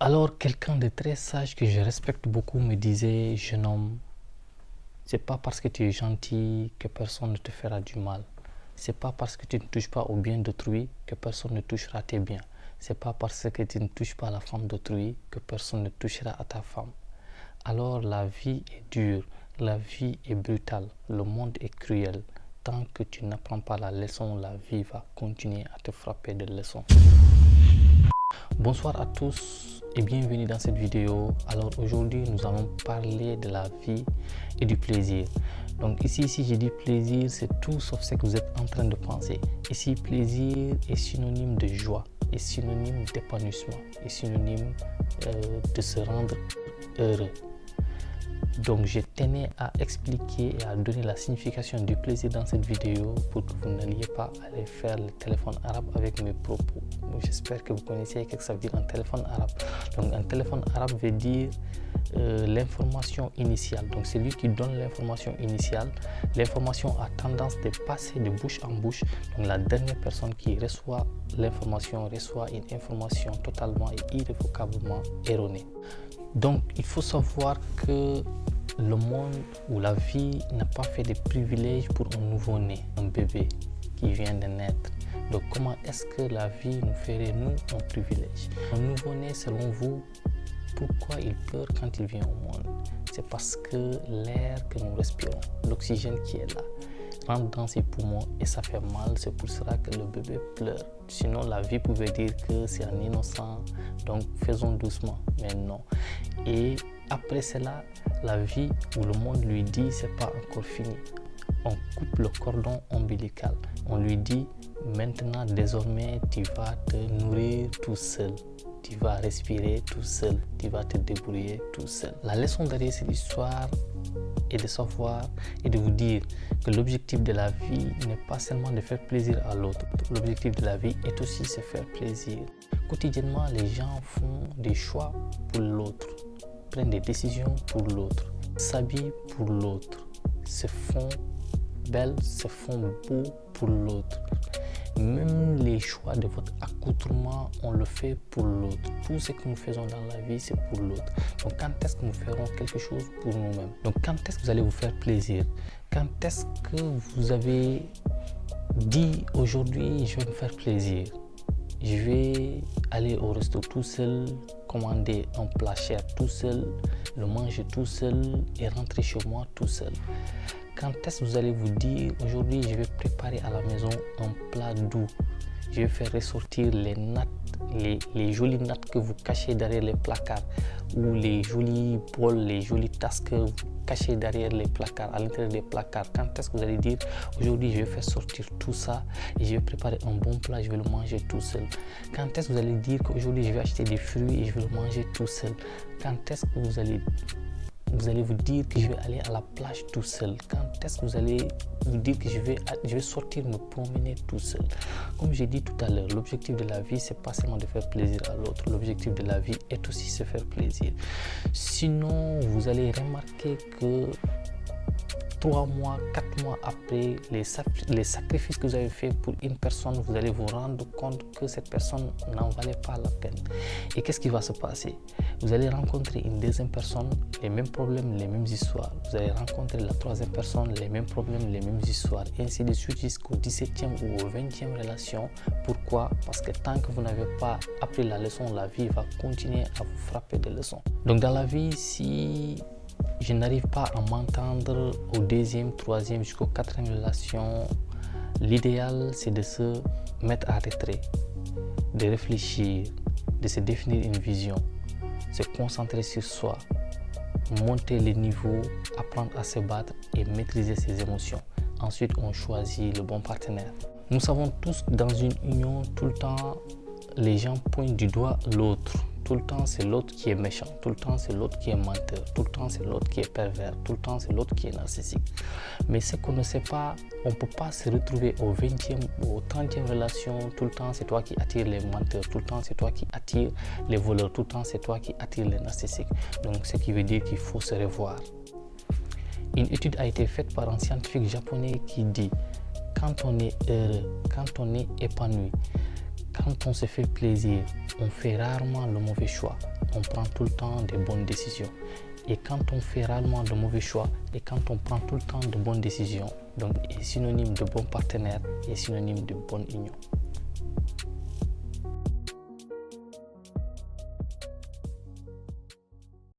Alors, quelqu'un de très sage que je respecte beaucoup me disait: jeune homme, c'est pas parce que tu es gentil que personne ne te fera du mal. C'est pas parce que tu ne touches pas au bien d'autrui que personne ne touchera tes biens. C'est pas parce que tu ne touches pas à la femme d'autrui que personne ne touchera à ta femme. Alors la vie est dure, la vie est brutale, le monde est cruel. Tant que tu n'apprends pas la leçon, la vie va continuer à te frapper de leçons. Bonsoir à tous et bienvenue dans cette vidéo. Alors aujourd'hui nous allons parler de la vie et du plaisir. Donc ici si je dis plaisir, c'est tout sauf ce que vous êtes en train de penser. Ici plaisir est synonyme de joie, est synonyme d'épanouissement, est synonyme de se rendre heureux. Donc je tenais à expliquer et à donner la signification du plaisir dans cette vidéo pour que vous n'alliez pas aller faire le téléphone arabe avec mes propos. J'espère que vous connaissez ce que ça veut dire un téléphone arabe. Donc un téléphone arabe veut dire l'information initiale. Donc c'est lui qui donne l'information initiale. L'information a tendance de passer de bouche en bouche. Donc la dernière personne qui reçoit l'information reçoit une information totalement et irrévocablement erronée. Donc il faut savoir que le monde ou la vie n'a pas fait de privilèges pour un nouveau-né, un bébé qui vient de naître. Donc comment est-ce que la vie nous ferait nous un privilège? Un nouveau-né, selon vous, pourquoi il pleure quand il vient au monde? C'est parce que l'air que nous respirons, l'oxygène qui est là, rentre dans ses poumons et ça fait mal. C'est pour cela que le bébé pleure. Sinon la vie pouvait dire que c'est un innocent, donc faisons doucement, mais non. Et après cela, la vie ou le monde lui dit c'est pas encore fini. On coupe le cordon ombilical. On lui dit maintenant désormais tu vas te nourrir tout seul. Tu vas respirer tout seul. Tu vas te débrouiller tout seul. La leçon derrière cette histoire est de savoir et de vous dire que l'objectif de la vie n'est pas seulement de faire plaisir à l'autre. L'objectif de la vie est aussi se faire plaisir. Quotidiennement, les gens font des choix pour l'autre, prennent des décisions pour l'autre, s'habillent pour l'autre, se font belles, se font beaux pour l'autre. Même les choix de votre accoutrement, on le fait pour l'autre. Tout ce que nous faisons dans la vie, c'est pour l'autre. Donc quand est-ce que nous ferons quelque chose pour nous-mêmes? Donc quand est-ce que vous allez vous faire plaisir? Quand est-ce que vous avez dit aujourd'hui, je vais me faire plaisir? Je vais aller au resto tout seul, commander un plat cher tout seul, le manger tout seul et rentrer chez moi tout seul. Quand est-ce que vous allez vous dire aujourd'hui je vais préparer à la maison un plat doux, je vais faire ressortir les nattes, les jolies nattes que vous cachez derrière les placards ou les jolis bols, les jolies tasses que vous cachez derrière les placards, à l'intérieur des placards. Quand est-ce que vous allez dire aujourd'hui je vais faire sortir tout ça et je vais préparer un bon plat, je vais le manger tout seul? Quand est-ce que vous allez dire qu'aujourd'hui je vais acheter des fruits et je vais le manger tout seul? Quand est-ce que vous allez vous dire que je vais aller à la plage tout seul? Quand est-ce que vous allez vous dire que je vais sortir me promener tout seul? Comme j'ai dit tout à l'heure, l'objectif de la vie, c'est pas seulement de faire plaisir à l'autre. L'objectif de la vie est aussi se faire plaisir. Sinon, vous allez remarquer que 3 mois, 4 mois après les sacrifices que vous avez fait pour une personne, vous allez vous rendre compte que cette personne n'en valait pas la peine. Et qu'est-ce qui va se passer? Vous allez rencontrer une deuxième personne, les mêmes problèmes, les mêmes histoires. Vous allez rencontrer la troisième personne, les mêmes problèmes, les mêmes histoires. Et ainsi de suite jusqu'au 17e ou au 20e relation. Pourquoi? Parce que tant que vous n'avez pas appris la leçon, la vie va continuer à vous frapper des leçons. Donc dans la vie, si je n'arrive pas à m'entendre au deuxième, troisième jusqu'au 4e relation, l'idéal c'est de se mettre à retrait, de réfléchir, de se définir une vision, se concentrer sur soi, monter les niveaux, apprendre à se battre et maîtriser ses émotions. Ensuite, on choisit le bon partenaire. Nous savons tous que dans une union, tout le temps, les gens pointent du doigt l'autre. Tout le temps, c'est l'autre qui est méchant. Tout le temps, c'est l'autre qui est menteur. Tout le temps, c'est l'autre qui est pervers. Tout le temps, c'est l'autre qui est narcissique. Mais ce qu'on ne sait pas, on ne peut pas se retrouver au 20e ou au 30e relation. Tout le temps, c'est toi qui attires les menteurs. Tout le temps, c'est toi qui attires les voleurs. Tout le temps, c'est toi qui attires les narcissiques. Donc, ce qui veut dire qu'il faut se revoir. Une étude a été faite par un scientifique japonais qui dit: quand on est heureux, quand on est épanoui, quand on se fait plaisir, on fait rarement le mauvais choix. On prend tout le temps des bonnes décisions. Et quand on fait rarement de mauvais choix et quand on prend tout le temps de bonnes décisions, donc est synonyme de bon partenaire et synonyme de bonne union.